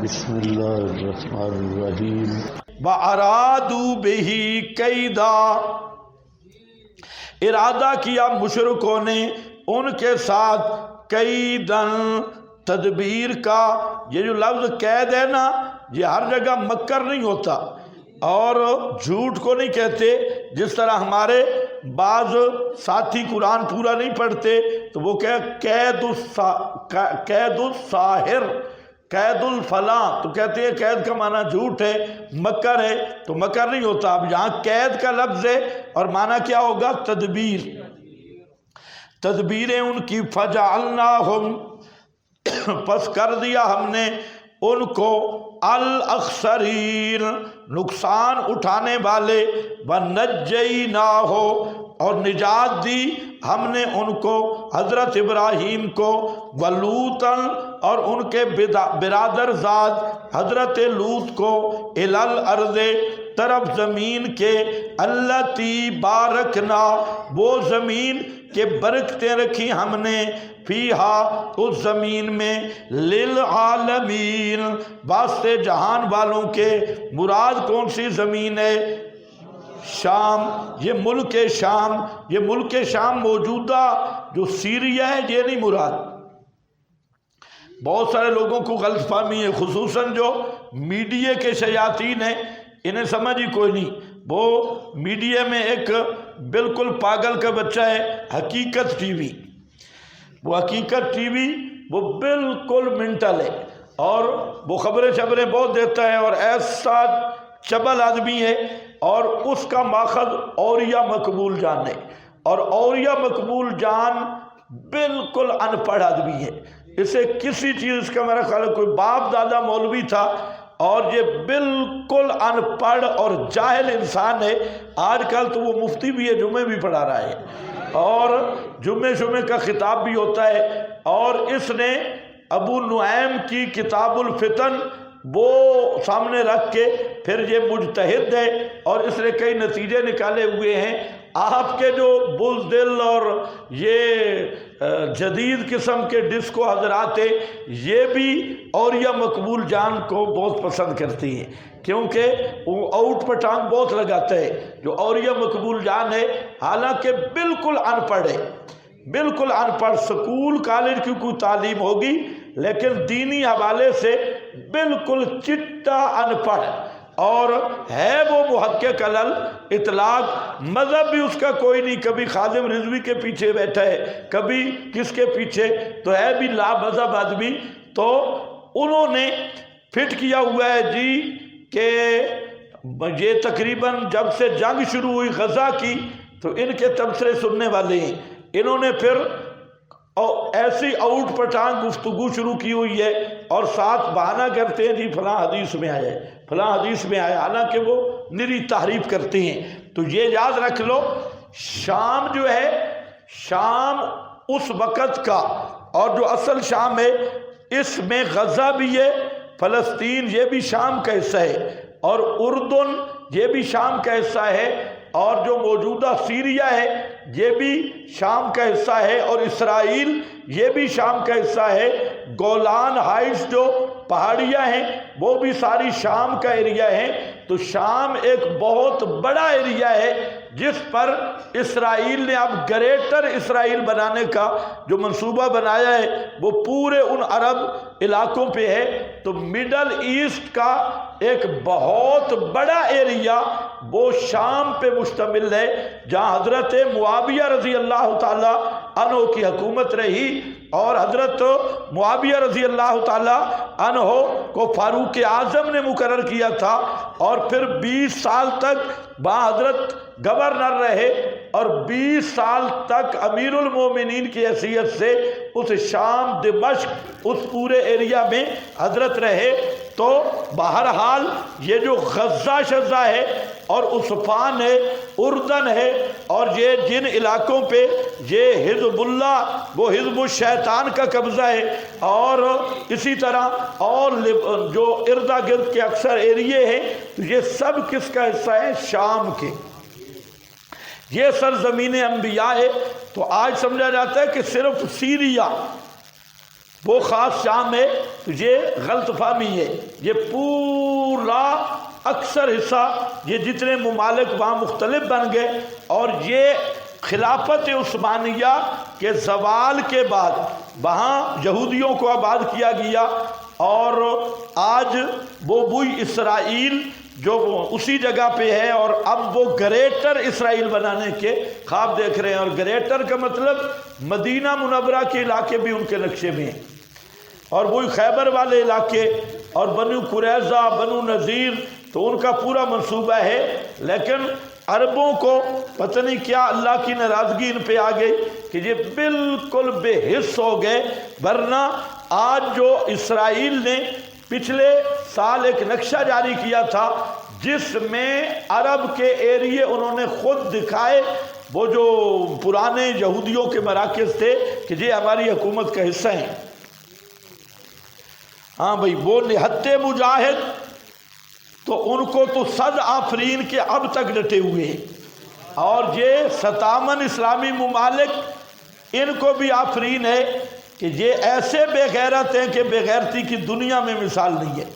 بسم اللہ الرحمن الرحیم وَأَرَادُوا بِهِ قَیْدًا، ارادہ کیا مشرکوں نے ان کے ساتھ قیدن، تدبیر کا۔ یہ جو لفظ قید ہے نا، یہ ہر جگہ مکر نہیں ہوتا اور جھوٹ کو نہیں کہتے۔ جس طرح ہمارے بعض ساتھی قرآن پورا نہیں پڑھتے تو وہ کہ قید الساحر، قید الفلاں، تو کہتے ہیں قید کا معنی جھوٹ ہے، مکر ہے، تو مکر نہیں ہوتا۔ اب یہاں قید کا لفظ ہے اور معنی کیا ہوگا؟ تدبیر، تدبیریں ان کی۔ فجعلناہم، پس کر دیا ہم نے ان کو الاخسرین، نقصان اٹھانے والے۔ ونجیناہ، اور نجات دی ہم نے ان کو، حضرت ابراہیم کو، ولوطن، اور ان کے برادر زاد حضرت لوط کو، الارض، طرف زمین کے، التی بارکنا، وہ زمین کہ برکتیں رکھی ہم نے، فیہا، اس زمین میں، للعالمین، واسطے جہان والوں کے۔ مراد کون سی زمین ہے؟ شام، یہ ملک شام۔ یہ ملک شام موجودہ جو سیریا ہے یہ نہیں مراد۔ بہت سارے لوگوں کو غلط فہمی ہے، خصوصاً جو میڈیا کے شیاطین ہیں، انہیں سمجھ ہی کوئی نہیں۔ وہ میڈیا میں ایک بالکل پاگل کا بچہ ہے، حقیقت ٹی وی۔ وہ حقیقت ٹی وی وہ بالکل منٹل ہے اور وہ خبریں بہت دیتا ہے اور ایسا چبل آدمی ہے، اور اس کا ماخذ اولیاء مقبول جان ہے، اور اولیاء مقبول جان بالکل ان پڑھ آدمی ہے۔ اسے کسی چیز کا میرا خیال ہے کوئی باپ دادا مولوی تھا اور یہ بالکل ان پڑھ اور جاہل انسان ہے۔ آج کل تو وہ مفتی بھی ہے، جمعے بھی پڑھا رہا ہے اور جمعے کا خطاب بھی ہوتا ہے۔ اور اس نے ابو نعیم کی کتاب الفتن وہ سامنے رکھ کے، پھر یہ مجتہد ہے اور اس نے کئی نتیجے نکالے ہوئے ہیں۔ آپ کے جو بزدل اور یہ جدید قسم کے ڈسکو حضرات ہیں، یہ بھی اولیاء مقبول جان کو بہت پسند کرتی ہیں، کیونکہ وہ آؤٹ پٹانگ بہت لگاتا ہے جو اولیاء مقبول جان ہے، حالانکہ بالکل ان پڑھ ہے، بالکل ان پڑھ، سکول کالج کی کوئی تعلیم ہوگی لیکن دینی حوالے سے بالکل چٹا ان پڑھ، اور ہے وہ محقق علل اطلاق، مذہب بھی اس کا کوئی نہیں، کبھی خادم رضوی کے پیچھے بیٹھا ہے، کبھی کس کے پیچھے، تو ہے بھی لا مذہب آدمی۔ تو انہوں نے فٹ کیا ہوا ہے جی کہ یہ تقریباً جب سے جنگ شروع ہوئی غزہ کی تو ان کے تبصرے سننے والے ہیں۔ انہوں نے پھر ایسی آؤٹ پٹانگ گفتگو شروع کی ہوئی ہے اور ساتھ بہانہ کرتے ہیں جی فلاں حدیث میں آیا ہے، فلاں حدیث میں آیا، حالانکہ وہ نری تحریف کرتے ہیں۔ تو یہ یاد رکھ لو، شام جو ہے، شام اس وقت کا، اور جو اصل شام ہے اس میں غزہ بھی ہے، فلسطین یہ بھی شام کا حصہ ہے، اور اردن یہ بھی شام کا حصہ ہے، اور جو موجودہ سیریا ہے یہ بھی شام کا حصہ ہے، اور اسرائیل یہ بھی شام کا حصہ ہے۔ گولان ہائٹس جو پہاڑیاں ہیں وہ بھی ساری شام کا ایریا ہے۔ تو شام ایک بہت بڑا ایریا ہے جس پر اسرائیل نے اب گریٹر اسرائیل بنانے کا جو منصوبہ بنایا ہے وہ پورے ان عرب علاقوں پہ ہے۔ تو مڈل ایسٹ کا ایک بہت بڑا ایریا وہ شام پہ مشتمل ہے، جہاں حضرت معاویہ رضی اللہ تعالی عنہ کی حکومت رہی، اور حضرت معاویہ رضی اللہ تعالی عنہ کو فاروق اعظم نے مقرر کیا تھا، اور پھر 20 سال تک وہاں حضرت گورنر رہے، اور 20 سال تک امیر المومنین کی حیثیت سے اس شام دمشق اس پورے ایریا میں حضرت رہے۔ تو بہرحال یہ جو غزہ شزہ ہے اور عثفان ہے، اردن ہے، اور یہ جن علاقوں پہ یہ حزب اللہ وہ حزب الشیطان کا قبضہ ہے، اور اسی طرح اور جو ارد گرد کے اکثر ایریے ہیں، تو یہ سب کس کا حصہ ہے؟ شام کے۔ یہ سرزمین انبیاء ہے۔ تو آج سمجھا جاتا ہے کہ صرف سیریا وہ خاص شام ہے، تو یہ غلط فہمی ہے۔ یہ پورا اکثر حصہ، یہ جتنے ممالک وہاں مختلف بن گئے، اور یہ خلافت عثمانیہ کے زوال کے بعد وہاں یہودیوں کو آباد کیا گیا، اور آج وہ وہی اسرائیل جو اسی جگہ پہ ہے، اور اب وہ گریٹر اسرائیل بنانے کے خواب دیکھ رہے ہیں، اور گریٹر کا مطلب مدینہ منورہ کے علاقے بھی ان کے نقشے میں ہیں، اور وہی خیبر والے علاقے اور بنو قریظہ، بنو نذیر، تو ان کا پورا منصوبہ ہے۔ لیکن عربوں کو پتہ نہیں کیا اللہ کی ناراضگی ان پہ آ گئی کہ یہ بالکل بے حس ہو گئے، ورنہ آج جو اسرائیل نے پچھلے سال ایک نقشہ جاری کیا تھا جس میں عرب کے ایریے انہوں نے خود دکھائے، وہ جو پرانے یہودیوں کے مراکز تھے کہ یہ ہماری حکومت کا حصہ ہیں۔ ہاں بھائی، وہ نہتے مجاہد تو ان کو تو صد آفرین کے اب تک ڈٹے ہوئے ہیں، اور یہ 57 اسلامی ممالک ان کو بھی آفرین ہے کہ یہ ایسے بے غیرت ہیں کہ بے غیرتی کی دنیا میں مثال نہیں ہے۔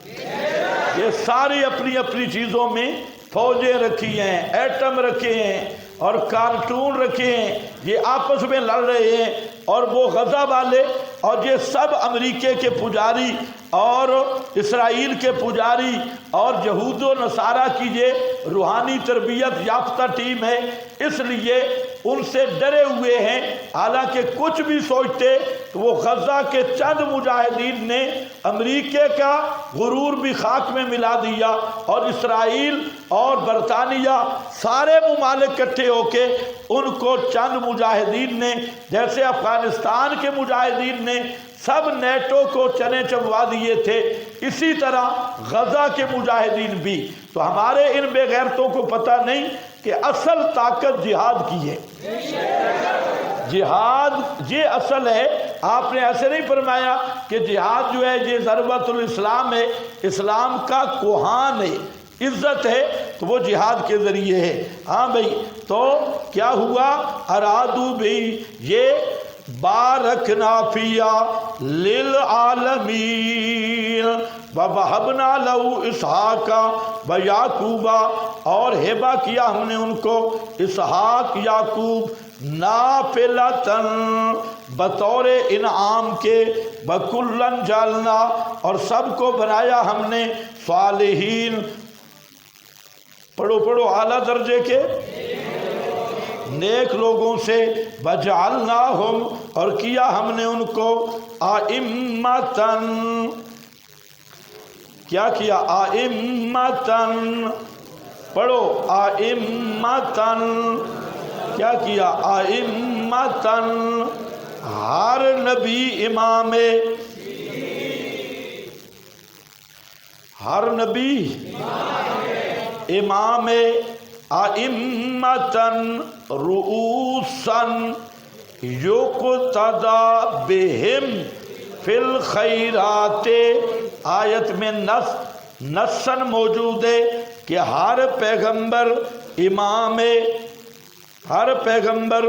یہ ساری اپنی اپنی چیزوں میں فوجیں رکھی ہیں، ایٹم رکھے ہیں اور کارٹون رکھے ہیں، یہ آپس میں لڑ رہے ہیں، اور وہ غزہ والے اور یہ سب امریکے کے پجاری اور اسرائیل کے پجاری اور یہود و نصارہ کی یہ روحانی تربیت یافتہ ٹیم ہے، اس لیے ان سے ڈرے ہوئے ہیں۔ حالانکہ کچھ بھی سوچتے تو وہ غزہ کے چند مجاہدین نے امریکے کا غرور بھی خاک میں ملا دیا، اور اسرائیل اور برطانیہ سارے ممالک اکٹھے ہو کے ان کو چند مجاہدین نے، جیسے افغانستان کے مجاہدین نے سب نیٹو کو چنے چبوا دیے تھے، اسی طرح غزہ کے مجاہدین بھی۔ تو ہمارے ان بے غیرتوں کو پتہ نہیں کہ اصل طاقت جہاد کی ہے۔ جہاد یہ اصل ہے۔ آپ نے ایسے نہیں فرمایا کہ جہاد جو ہے یہ ضرورت الاسلام ہے، اسلام کا کوہان ہے، عزت ہے، تو وہ جہاد کے ذریعے ہے۔ ہاں بھائی، تو کیا ہوا؟ ارادو بھی یہ بارکنا فیا للعالمین وَوَهَبْنَا لَهُ إِسْحَاقَ وَيَعْقُوبَ، اور ہبہ کیا ہم نے ان کو اسحاق یعقوب نافلۃً بطور انعام کے، وَكُلًّا جَعَلْنَا، اور سب کو بنایا ہم نے صالحین، پڑھو اعلیٰ درجے کے نیک لوگوں سے، وَجَعَلْنَاهُمْ، اور کیا ہم نے ان کو آئمتاً، کیا کیا؟ آئمتاً، پڑھو آئمتاً، کیا کیا؟ آئمتاً، ہر نبی امام، ہر نبی امام، آئمتاً رؤوساً یقتدی بہم فی الخیرات۔ آیت میں نصاً موجود ہے کہ ہر پیغمبر امام ہے، ہر پیغمبر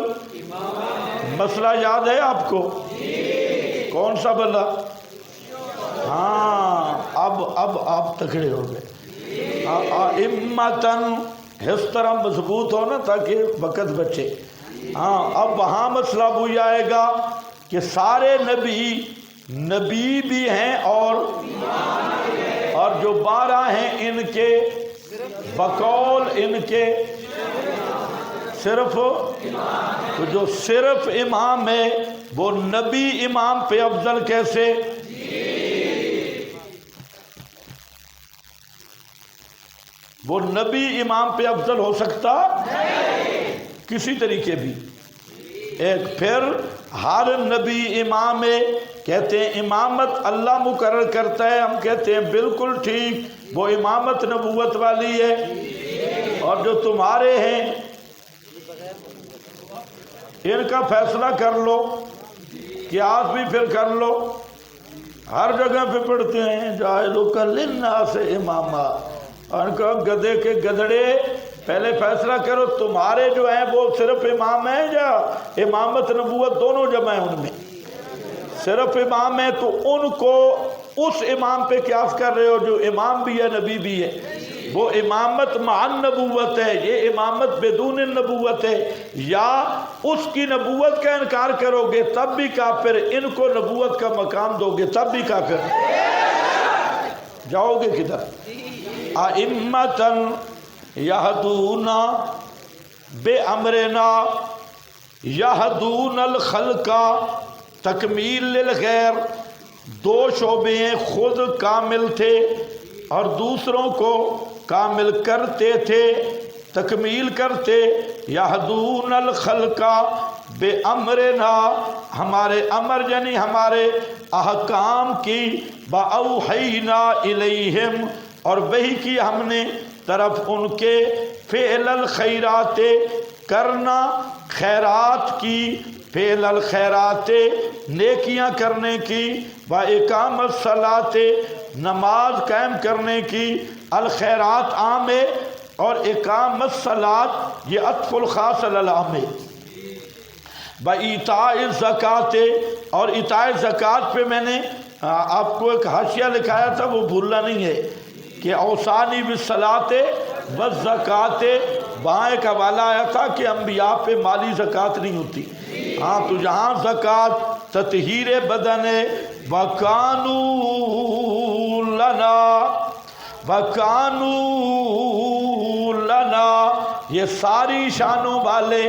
مسئلہ یاد ہے آپ کو؟ کون سا بلا؟ ہاں، اب آپ تکڑے ہو گئے۔ آئمتاً اس طرح مضبوط ہو نا تاکہ وقت بچے۔ ہاں، اب وہاں مسئلہ وہی آئے گا کہ سارے نبی بھی ہیں اور جو 12 ہیں ان کے بقول ان کے صرف، تو جو صرف امام ہے وہ نبی امام پہ افضل کیسے؟ وہ نبی امام پہ افضل ہو سکتا کسی طریقے بھی؟ ایک پھر ہر نبی امام ہے، کہتے ہیں امامت اللہ مقرر کرتا ہے، ہم کہتے ہیں بالکل ٹھیک، وہ امامت نبوت والی ہے، اور جو تمہارے ہیں ان کا فیصلہ کر لو، قیاس بھی پھر کر لو، ہر جگہ پہ پڑھتے ہیں جاعلک للناس اماما، اور ان کو گدھے کے گدھڑے پہلے فیصلہ کرو تمہارے جو ہیں وہ صرف امام ہیں یا امامت نبوت دونوں جمع ہیں ان میں؟ صرف امام ہے تو ان کو اس امام پہ قیاس کر رہے ہو جو امام بھی ہے نبی بھی ہے. وہ امامت مع النبوت ہے، یہ امامت بدون النبوت ہے. یا اس کی نبوت کا انکار کرو گے تب بھی کافر، ان کو نبوت کا مقام دو گے تب بھی کافر. جاؤ گے کدھر؟ ائمتن یہدون بامرنا یہدون الخلق تکمیل للغیر. دو شعبے ہیں، خود کامل تھے اور دوسروں کو کامل کرتے تھے، تکمیل کرتے. یہدون الخلق بامرنا، ہمارے امر یعنی ہمارے احکام کی. باوحینا الیہم، اور وحی کی ہم نے طرف ان کے. فعل الخیرات، کرنا خیرات کی. فعل الخیرات، نیکیاں کرنے کی. و اقام الصلاۃ، نماز قائم کرنے کی. الخیرات عام ہے اور اقام الصلاۃ یہ عطف الخاص علی العام ہے. و ایتاء الزکوٰۃ، اور ایتاء زکوٰۃ پہ میں نے آپ کو ایک حاشیہ لکھایا تھا، وہ بھولنا نہیں ہے کہ اوصانی بالصلاۃ والزکوٰۃ. وہاں ایک حوالہ آیا تھا کہ انبیاء پہ مالی زکوٰۃ نہیں ہوتی. ہاں تو جہاں زکوٰۃ تطہیر بدن ہے. وَكَانُوا لَنَا، یہ ساری شانوں والے،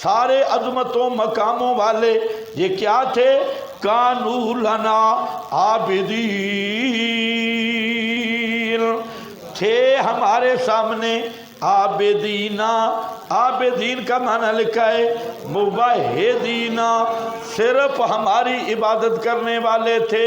سارے عظمتوں مقاموں والے یہ کیا تھے؟ کانوا لنا عابدین، تھے ہمارے سامنے. عابدین، عابدین کا معنی لکھا ہے موحدین، صرف ہماری عبادت کرنے والے تھے،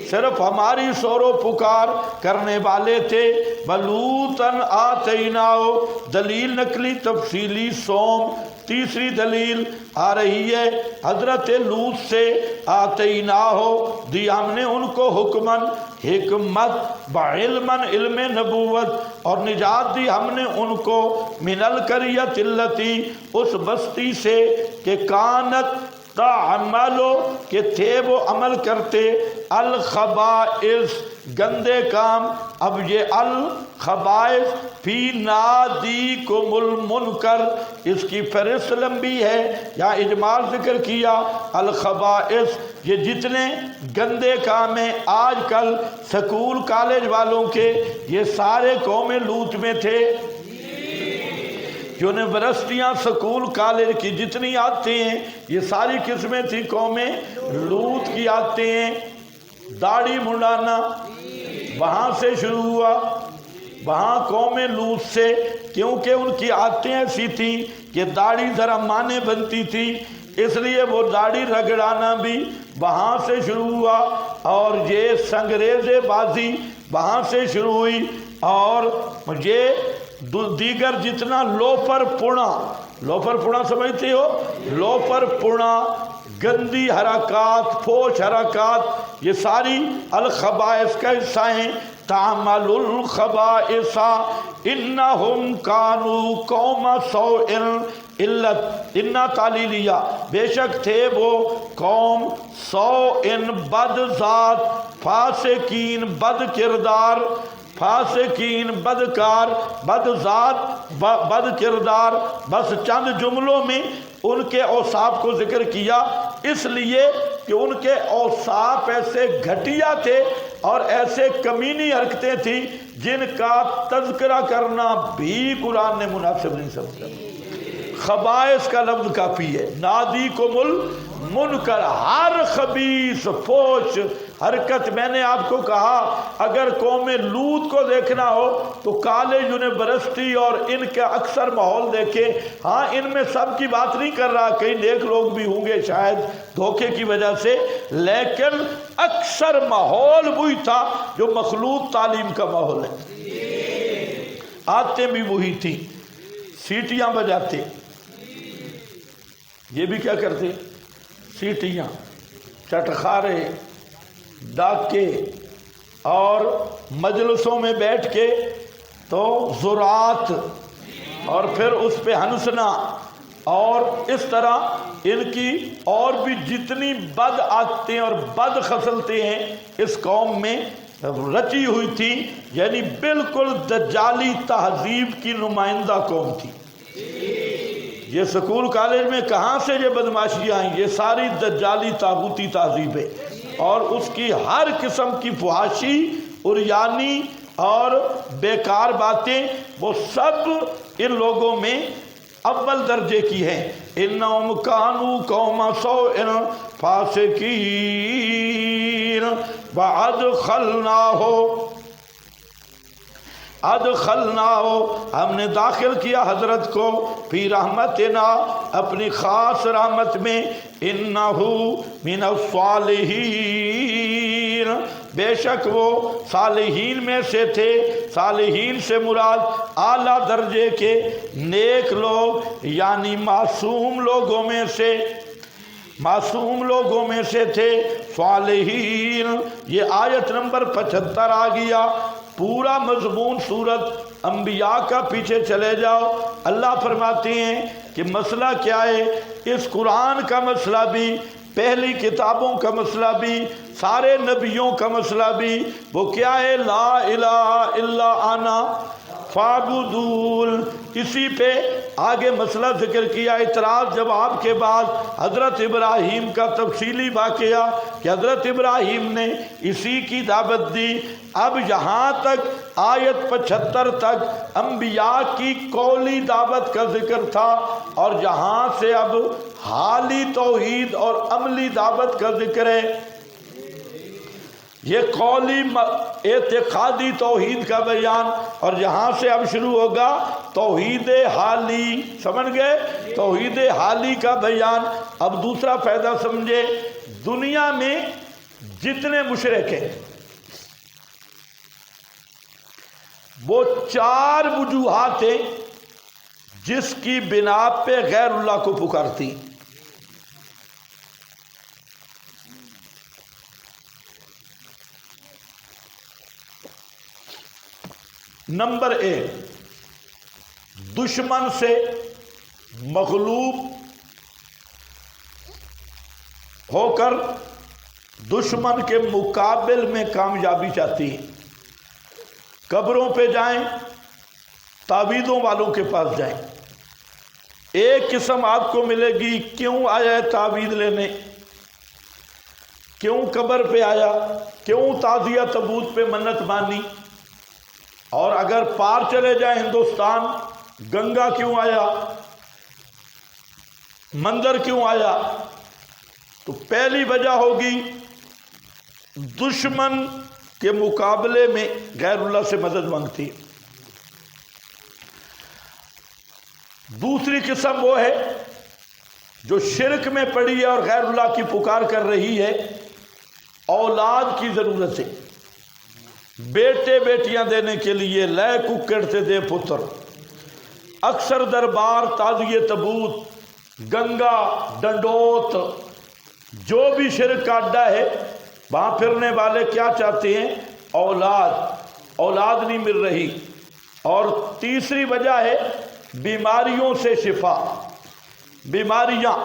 صرف ہماری شور و پکار کرنے والے تھے. بلوتن آتیناہو، دلیل نقلی تفصیلی سوم. تیسری دلیل آ رہی ہے حضرت لوط سے. آتیناہو، دی ہم نے ان کو حکمن، حکمت، بعلمن، علم نبوت، اور نجات دی ہم نے ان کو من القریۃ التی، اس بستی سے کہ کانت تعملو، کہ تھے وہ عمل کرتے، الخبائث، گندے کام. اب یہ الخبائث فی نادیکم المنکر، اس کی فہرست لمبی ہے، یا اجمال ذکر کیا. الخبائث یہ جتنے گندے کام ہیں آج کل سکول کالج والوں کے، یہ سارے قوم لوط میں تھے. یونیورسٹیاں سکول کالج کی جتنی آتے ہیں یہ ساری قسمیں تھی قوم لوط کی. آتے ہیں داڑھی منڈانا وہاں سے شروع ہوا، وہاں قوم لوط سے، کیونکہ ان کی عادتیں ایسی تھیں کہ داڑھی ذرا مانے بنتی تھی، اس لیے وہ داڑھی رگڑانا بھی وہاں سے شروع ہوا. اور یہ سنگریز بازی وہاں سے شروع ہوئی. اور یہ دیگر جتنا لوفر پونا، لوفر پونا سمجھتے ہو؟ لوفر پونا، گندی حرکات، فوش حرکات، یہ ساری الخبائث کا حصہ ہیں. تعمل الخبائث انہم کانوا قوم سوء، علت انا تعلیلیہ، بے شک تھے وہ قوم سوء، بد ذات، فاسقین، بد کردار. فاسقین، بدکار، بد ذات، بد کردار. بس چند جملوں میں ان کے اوصاف کو ذکر کیا، اس لیے کہ ان کے اوصاف ایسے گھٹیا تھے اور ایسے کمینی حرکتیں تھیں جن کا تذکرہ کرنا بھی قرآن نے مناسب نہیں سمجھا. خبائث کا لفظ کافی ہے. نادیکم المنکر، ہر خبیث فوش حرکت. میں نے آپ کو کہا اگر قوم لوط کو دیکھنا ہو تو کالج، یونیورسٹی اور ان کا اکثر ماحول دیکھے. ہاں ان میں سب کی بات نہیں کر رہا، کئی نیک لوگ بھی ہوں گے شاید دھوکے کی وجہ سے، لیکن اکثر ماحول وہی تھا جو مخلوط تعلیم کا ماحول ہے. آتے بھی وہی تھی، سیٹیاں بجاتے. یہ بھی کیا کرتے؟ سیٹیاں، چٹخارے، ڈاکے، اور مجلسوں میں بیٹھ کے تو زرات، اور پھر اس پہ ہنسنا، اور اس طرح ان کی اور بھی جتنی بد عادتیں اور بد خصلتیں ہیں اس قوم میں رچی ہوئی تھی، یعنی بالکل دجالی تہذیب کی نمائندہ قوم تھی۔ یہ سکول کالج میں کہاں سے یہ بدماشیاں آئیں؟ یہ ساری دجالی طاغوتی تہذیب ہے، اور اس کی ہر قسم کی فحاشی عریانی اور بیکار باتیں وہ سب ان لوگوں میں اول درجے کی ہیں۔ انہم کانوا قوم سوء فاسقین ادخلناہ ہم نے داخل کیا حضرت کو فی رحمتنا اپنی خاص رحمت میں، انہ من الصالحین بے شک وہ صالحین میں سے تھے۔ صالحین سے مراد اعلیٰ درجے کے نیک لوگ، یعنی معصوم لوگوں میں سے، معصوم لوگوں میں سے تھے صالحین۔ یہ آیت نمبر 75 آ گیا۔ پورا مضمون سورت انبیاء کا پیچھے چلے جاؤ، اللہ فرماتے ہیں کہ مسئلہ کیا ہے۔ اس قرآن کا مسئلہ بھی، پہلی کتابوں کا مسئلہ بھی، سارے نبیوں کا مسئلہ بھی وہ کیا ہے؟ لا الہ الا انا فاعبدون۔ اسی پہ آگے مسئلہ ذکر کیا، اعتراض جواب کے بعد حضرت ابراہیم کا تفصیلی واقعہ کہ حضرت ابراہیم نے اسی کی دعوت دی۔ اب یہاں تک آیت 75 تک انبیاء کی قولی دعوت کا ذکر تھا، اور یہاں سے اب حالی توحید اور عملی دعوت کا ذکر ہے۔ یہ قولی اعتقادی توحید کا بیان، اور یہاں سے اب شروع ہوگا توحید حالی، سمجھ گئے؟ توحید حالی کا بیان۔ اب دوسرا فائدہ سمجھے، دنیا میں جتنے مشرک ہیں وہ 4 وجوہات ہیں جس کی بنا پہ غیر اللہ کو پکارتی۔ نمبر 1، دشمن سے مغلوب ہو کر دشمن کے مقابل میں کامیابی چاہتی ہیں۔ قبروں پہ جائیں، تعویذوں والوں کے پاس جائیں، ایک قسم آپ کو ملے گی، کیوں آیا ہے تعویذ لینے، کیوں قبر پہ آیا، کیوں تعزیہ تبوت پہ منت مانی۔ اور اگر پار چلے جائیں ہندوستان، گنگا کیوں آیا، مندر کیوں آیا؟ تو پہلی وجہ ہوگی دشمن کے مقابلے میں غیر اللہ سے مدد مانگتی۔ دوسری قسم وہ ہے جو شرک میں پڑی ہے اور غیر اللہ کی پکار کر رہی ہے، اولاد کی ضرورت ہے، بیٹے بیٹیاں دینے کے لیے لے ککڑ سے دے پتر۔ اکثر دربار، تعزیہ تبوت، گنگا، ڈنڈوت، جو بھی شرک کا اڈا ہے، وہاں پھرنے والے کیا چاہتے ہیں؟ اولاد۔ اولاد نہیں مل رہی۔ اور تیسری وجہ ہے بیماریوں سے شفا۔ بیماریاں،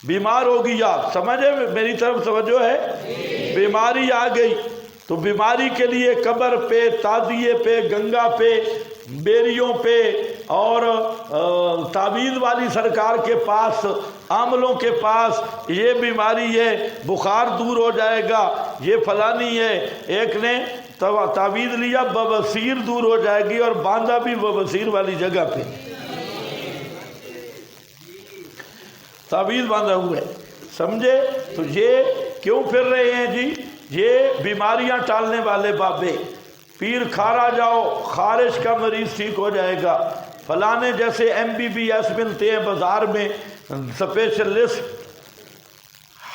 بیمار ہو گئی آپ، سمجھے؟ میری طرف توجہ ہے؟ بیماری آ گئی تو بیماری کے لیے قبر پہ، تعزیے پہ، گنگا پہ، بیریوں پہ اور تعویذ والی سرکار کے پاس، عاملوں کے پاس، یہ بیماری ہے، بخار دور ہو جائے گا، یہ فلانی ہے۔ ایک نے تعویذ لیا، بواسیر دور ہو جائے گی، اور باندھا بھی بواسیر والی جگہ پہ، تعویذ باندھا ہوا ہے، سمجھے؟ تو یہ کیوں پھر رہے ہیں جی؟ یہ بیماریاں ٹالنے والے بابے۔ پیر کھارا جاؤ، خارش کا مریض ٹھیک ہو جائے گا، فلانے جیسے MBBS ملتے ہیں بازار میں، اسپیشلسٹ،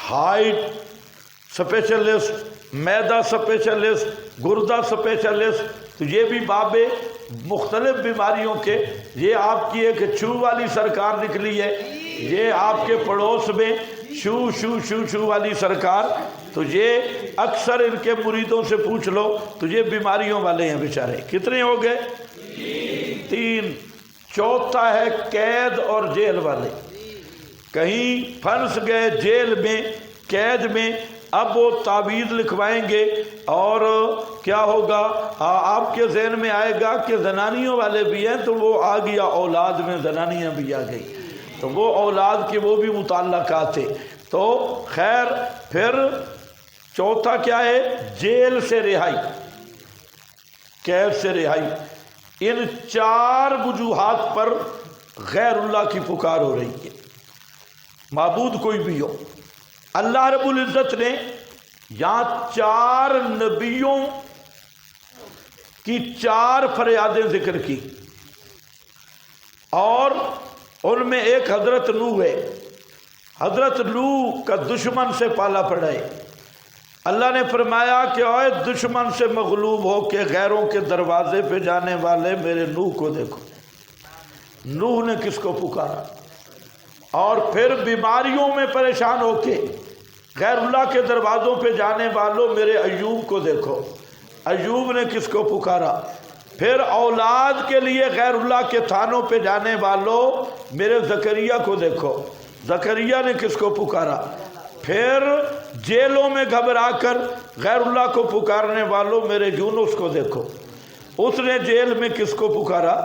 ہائٹ اسپیشلسٹ، معدہ اسپیشلسٹ، گردہ اسپیشلسٹ، تو یہ بھی بابے مختلف بیماریوں کے۔ یہ آپ کی ایک چھو والی سرکار نکلی ہے، یہ آپ کے پڑوس میں شو شو شو شو والی سرکار، تو یہ اکثر ان کے مریدوں سے پوچھ لو تو یہ بیماریوں والے ہیں بیچارے۔ کتنے ہو گئے؟ 3۔ چوتھا ہے قید اور جیل والے۔ کہیں پھنس گئے جیل میں قید میں، اب وہ تعویذ لکھوائیں گے اور کیا ہوگا؟ آپ کے ذہن میں آئے گا کہ زنانیوں والے بھی ہیں، تو وہ آ گیا اولاد میں زنانیاں بھی آ گئی، تو وہ اولاد کے وہ بھی متعلقات تھے۔ تو خیر پھر چوتھا کیا ہے؟ جیل سے رہائی، قید سے رہائی۔ ان چار وجوہات پر غیر اللہ کی پکار ہو رہی ہے، معبود کوئی بھی ہو۔ اللہ رب العزت نے یہاں چار نبیوں کی چار فریادیں ذکر کی، اور ان میں ایک حضرت نوح ہے۔ حضرت نوح کا دشمن سے پالا پڑا ہے۔ اللہ نے فرمایا کہ اوے دشمن سے مغلوب ہو کے غیروں کے دروازے پہ جانے والے میرے نوح کو دیکھو۔ نوح نے کس کو پکارا؟ اور پھر بیماریوں میں پریشان ہو کے غیر اللہ کے دروازوں پہ جانے والوں میرے ایوب کو دیکھو۔ ایوب نے کس کو پکارا؟ پھر اولاد کے لیے غیر اللہ کے تھانوں پہ جانے والوں میرے زکریا کو دیکھو۔ زکریا نے کس کو پکارا؟ پھر جیلوں میں گھبرا کر غیر اللہ کو پکارنے والوں میرے یونس کو دیکھو۔ اس نے جیل میں کس کو پکارا؟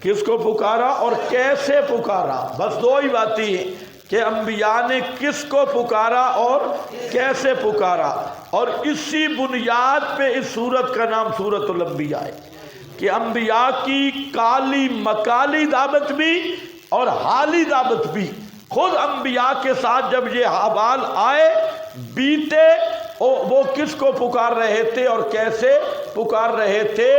کس کو پکارا اور کیسے پکارا؟ بس دو ہی باتیں ہیں کہ انبیاء نے کس کو پکارا اور کیسے پکارا، اور اسی بنیاد پہ اس سورت کا نام سورۃ الانبیاء ہے کہ انبیاء کی کالی مکالی دعوت بھی اور حالی دعوت بھی۔ خود انبیاء کے ساتھ جب یہ حوال آئے بیتے، وہ کس کو پکار رہے تھے اور کیسے پکار رہے تھے،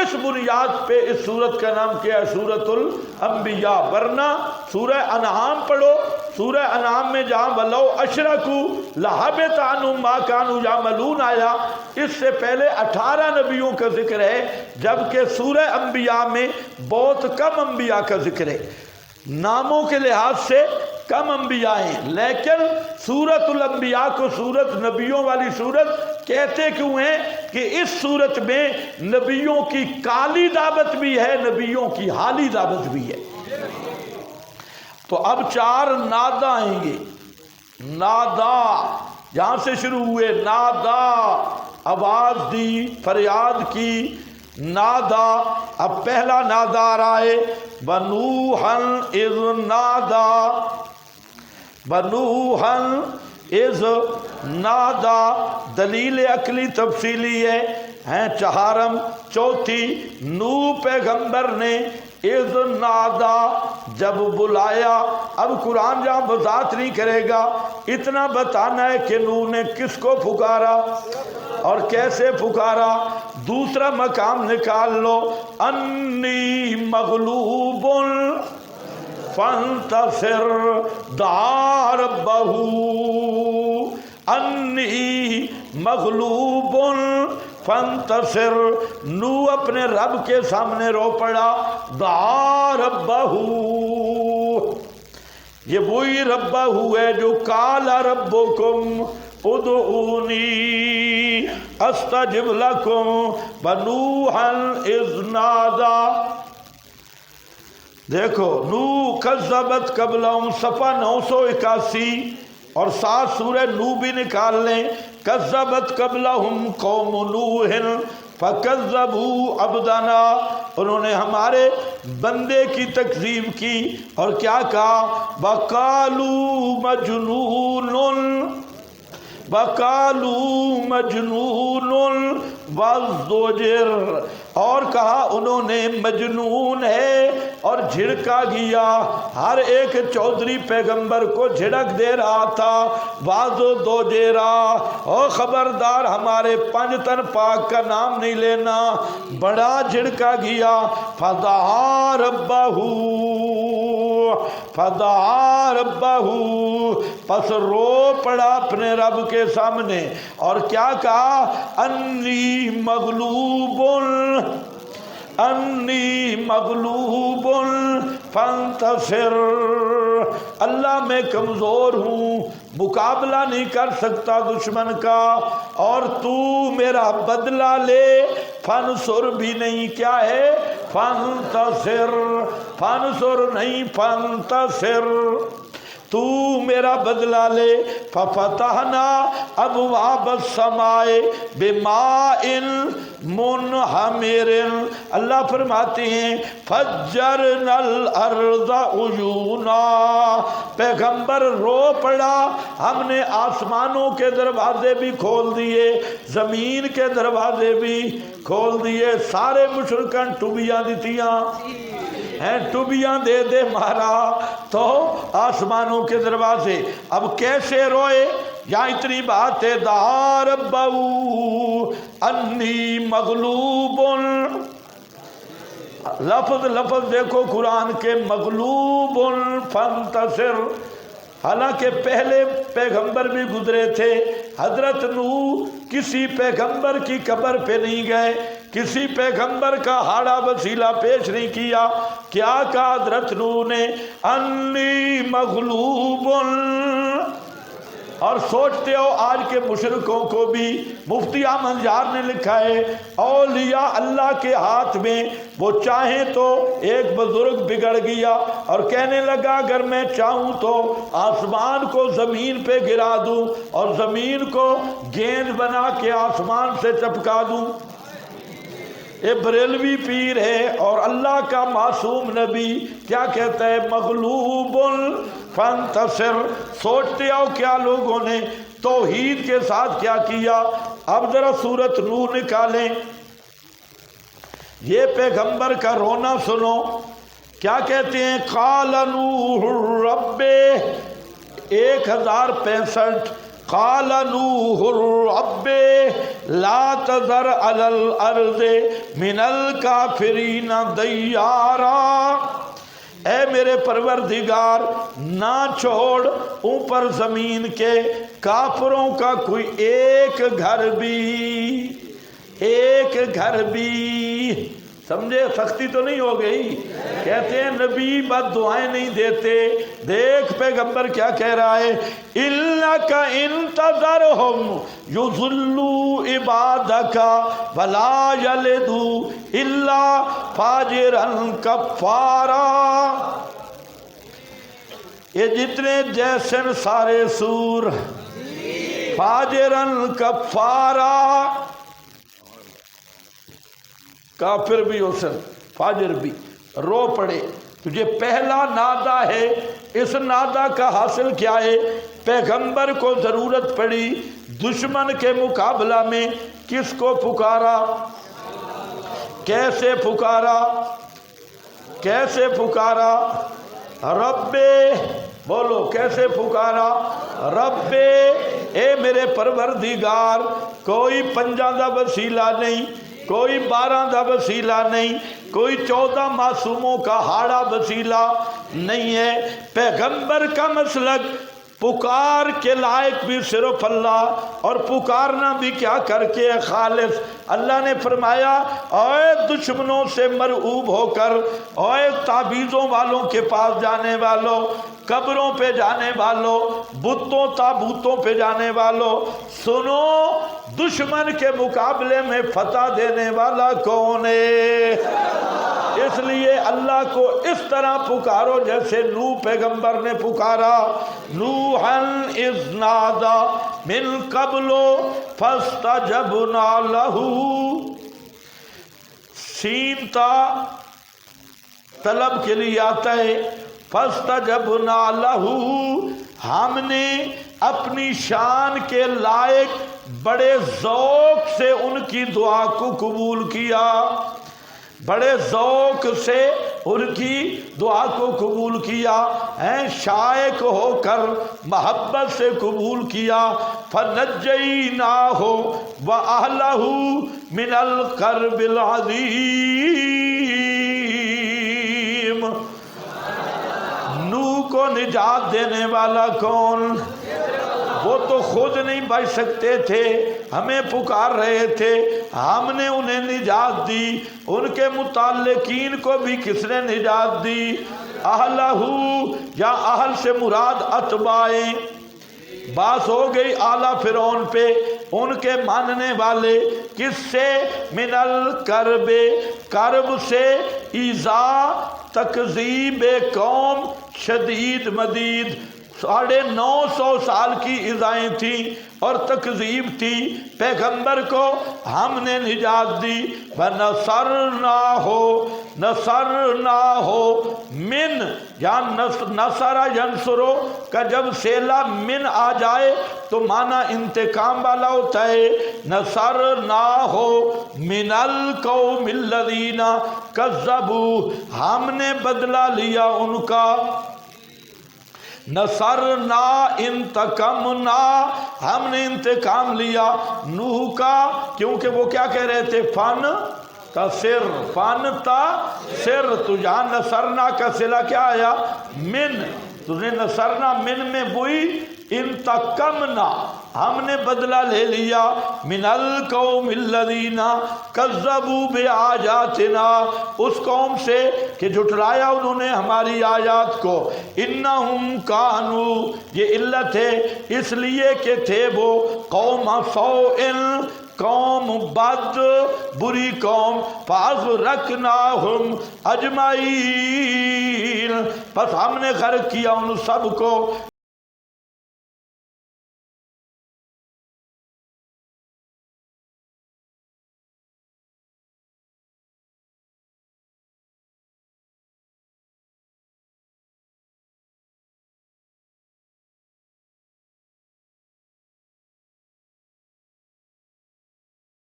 اس بنیاد پہ اس سورت کا نام کیا ہے؟ سورۃ الانبیاء۔ ورنہ سورہ انعام پڑھو، سورہ انعام میں جہاں وَلَوْ أَشْرَكُوا لَحَبِطَ عَنْهُمْ مَا كَانُوا يَعْمَلُونَ آیا، اس سے پہلے 18 نبیوں کا ذکر ہے، جبکہ سورہ انبیاء میں بہت کم انبیاء کا ذکر ہے، ناموں کے لحاظ سے کم انبیاء ہیں، لیکن سورۃ الانبیاء کو سورت نبیوں والی سورت کہتے کیوں ہیں؟ کہ اس سورت میں نبیوں کی کالی دعوت بھی ہے، نبیوں کی حالی دعوت بھی ہے۔ تو اب چار نادا آئیں گے۔ نادا یہاں سے شروع ہوئے، نادا آواز دی، فریاد کی، نادا۔ اب پہلا نادا آ رہا ہے وَنُوحًا إِذْ نَادَى، وَنُوحًا إِذْ نَادَى، دلیل عقلی تفصیلی ہے چہارم۔ چوتھی، نوح پیغمبر نے اذ نادا، جب بلایا۔ اب قرآن جہاں وضاحت نہیں کرے گا، اتنا بتانا ہے کہ نوح نے کس کو پکارا اور کیسے پکارا۔ دوسرا مقام نکال لو، انی مغلوب فانتصر، دعا ربہ، انی مغلوب فانتصر، نوح اپنے رب کے سامنے رو پڑا، دعا ربہ، یہ وہی ربہ ہے جو قال ربکم ادعونی استجب لکم ونوحا اذ نادا۔ دیکھو، نوح کذبت قبلہم، صفحہ 981 اور ساتھ سورہ نوح بھی نکال لیں۔ کذبت قبلہم قوم نوح فکذبوا عبدنا، انہوں نے ہمارے بندے کی تکذیب کی اور کیا کہا؟ وقالوا مجنون، وقالوا مجنون وازدجر، اور کہا انہوں نے مجنون ہے اور جھڑکا گیا۔ ہر ایک چودھری پیغمبر کو جھڑک دے رہا تھا، وازدجرا، اور خبردار ہمارے پنجتن پاک کا نام نہیں لینا، بڑا جھڑکا گیا۔ فدعا ربہ، فدعا ربہ، پس رو پڑا اپنے رب کے سامنے اور کیا کہا؟ انی مغلوب، انی مغلوب فانتصر، اللہ میں کمزور ہوں، مقابلہ نہیں کر سکتا دشمن کا، اور تو میرا بدلہ لے۔ فانصر بھی نہیں، کیا ہے؟ فانتصر، فانصر نہیں، فانتصر۔ تو میرا بدلہ لے۔ ففتحنا ابواب السماء بماء منہمر، اللہ فرماتے ہیں فجرنا الارض عیونا، پیغمبر رو پڑا، ہم نے آسمانوں کے دروازے بھی کھول دیے، زمین کے دروازے بھی کھول دیے۔ سارے مشرکان ٹوبیاں دیتیاں ہیں، ٹوبیاں دے دے مارا تو آسمانوں کے دروازے۔ اب کیسے روئے؟ یہاں اتنی بات ہے، دعا ربہ انی مغلوب، لفظ دیکھو قرآن کے، مغلوب فانتصر۔ حالانکہ پہلے پیغمبر بھی گزرے تھے، حضرت نوح کسی پیغمبر کی قبر پہ نہیں گئے، کسی پیغمبر کا ہاڑا وسیلہ پیش نہیں کیا۔ کیا کہا حضرت نوح نے؟ انی مغلوب۔ اور سوچتے ہو آج کے مشرکوں کو بھی مفتی احمد یار نے لکھا ہے، اولیاء اللہ کے ہاتھ میں، وہ چاہیں تو ایک بزرگ بگڑ گیا اور کہنے لگا اگر میں چاہوں تو آسمان کو زمین پہ گرا دوں اور زمین کو گیند بنا کے آسمان سے چپکا دوں۔ یہ بریلوی پیر ہے اور اللہ کا معصوم نبی کیا کہتا ہے؟ مغلوب فانتصر۔ سوچتے ہو کیا لوگوں نے توحید کے ساتھ کیا کیا۔ اب ذرا سورۃ نوح نکالیں، یہ پیغمبر کا رونا سنو، کیا کہتے ہیں؟ قال نوح رب 1065، قال نوح رب لا تذر علی الارض من الکافرین دیارا، اے میرے پروردگار نہ چھوڑ اوپر زمین کے کافروں کا کوئی ایک گھر بھی۔ سمجھے؟ سختی تو نہیں ہو گئی؟ کہتے ہیں نبی بد دعائیں نہیں دیتے۔ دیکھ پیغمبر کیا کہہ رہا ہے، اِنَّكَ إِن تَذَرْهُمْ يُضِلُّوا عِبَادَكَ وَلَا يَلِدُوا إِلَّا فَاجِرًا كَفَّارًا۔ یہ جتنے جیسن سارے سور، فاجرن کفارا، کافر بھی حسن فاجر بھی، رو پڑے۔ تجھے پہلا نادا ہے، اس نادا کا حاصل کیا ہے؟ پیغمبر کو ضرورت پڑی، دشمن کے مقابلہ میں کس کو پکارا؟ کیسے پکارا؟ کیسے پکارا؟ رب، بولو کیسے پکارا؟ رب، اے میرے پروردگار، کوئی پنجاں دا وسیلہ نہیں، کوئی 12 دا وسیلہ نہیں، کوئی 14 معصوموں کا ہاڑا وسیلہ نہیں ہے۔ پیغمبر کا مسلک پکار کے لائق بھی صرف اللہ، اور پکارنا بھی کیا کر کے خالص۔ اللہ نے فرمایا اے دشمنوں سے مرعوب ہو کر، اے تعویذوں والوں کے پاس جانے والوں، قبروں پہ جانے والوں، بتوں تابوتوں پہ جانے والوں، سنو دشمن کے مقابلے میں فتح دینے والا کون ہے؟ اس لیے اللہ کو اس طرح پکارو جیسے نوح پیغمبر نے پکارا، نوحًا اذ نادا من قبل فاستجبنا لہ۔ سین تا طلب کے لیے آتا ہے، فاستجبنا لہ، ہم نے اپنی شان کے لائق بڑے ذوق سے ان کی دعا کو قبول کیا، بڑے ذوق سے ان کی دعا کو قبول کیا، شائق ہو کر محبت سے قبول کیا۔ فَنَجَّيْنَاهُ وَأَهْلَهُ مِنَ الْكَرْبِ الْعَظِيمِ۔ نوح کو نجات دینے والا کون؟ وہ تو خود نہیں بچ سکتے تھے، ہمیں پکار رہے تھے، ہم نے انہیں نجات دی۔ ان کے متعلقین کو بھی کس نے نجات دی؟ اہلہ، یا اہل سے مراد اتباعیں۔ بات ہو گئی اعلیٰ فرعون پہ، ان کے ماننے والے کس سے؟ من الکرب، کرب سے، ایذا تکذیب قوم شدید مدید، 950 سال کی ایذائیں تھیں اور تکذیب تھی، پیغمبر کو ہم نے نجات دی۔ نصرنا ہو من، یا نصر ینصرو کا جب صیغہ من آ جائے تو معنی انتقام والا ہوتا ہے۔ نصرنا ہو من القوم الذین کذبوا، ہم نے بدلہ لیا ان کا۔ نصرنا انتقمنا، ہم نے انتقام لیا نوح کا، کیونکہ وہ کیا کہہ رہے تھے؟ فن تصر، تو یہاں نصرنا کا صلہ کیا آیا؟ من، تو نے نصرنا من میں وہی انتقمنا، ہم نے بدلہ لے لیا من القوم الذین کذبوا بآیاتنا، اس قوم سے کہ جھٹلایا انہوں نے ہماری آیات کو۔ انہم کانوا، یہ علت ہے اس لیے کہ تھے وہ قوم سوء، قوم بد، بری قوم۔ فاغرقناہم اجمعین، پس ہم نے غرق کیا ان سب کو۔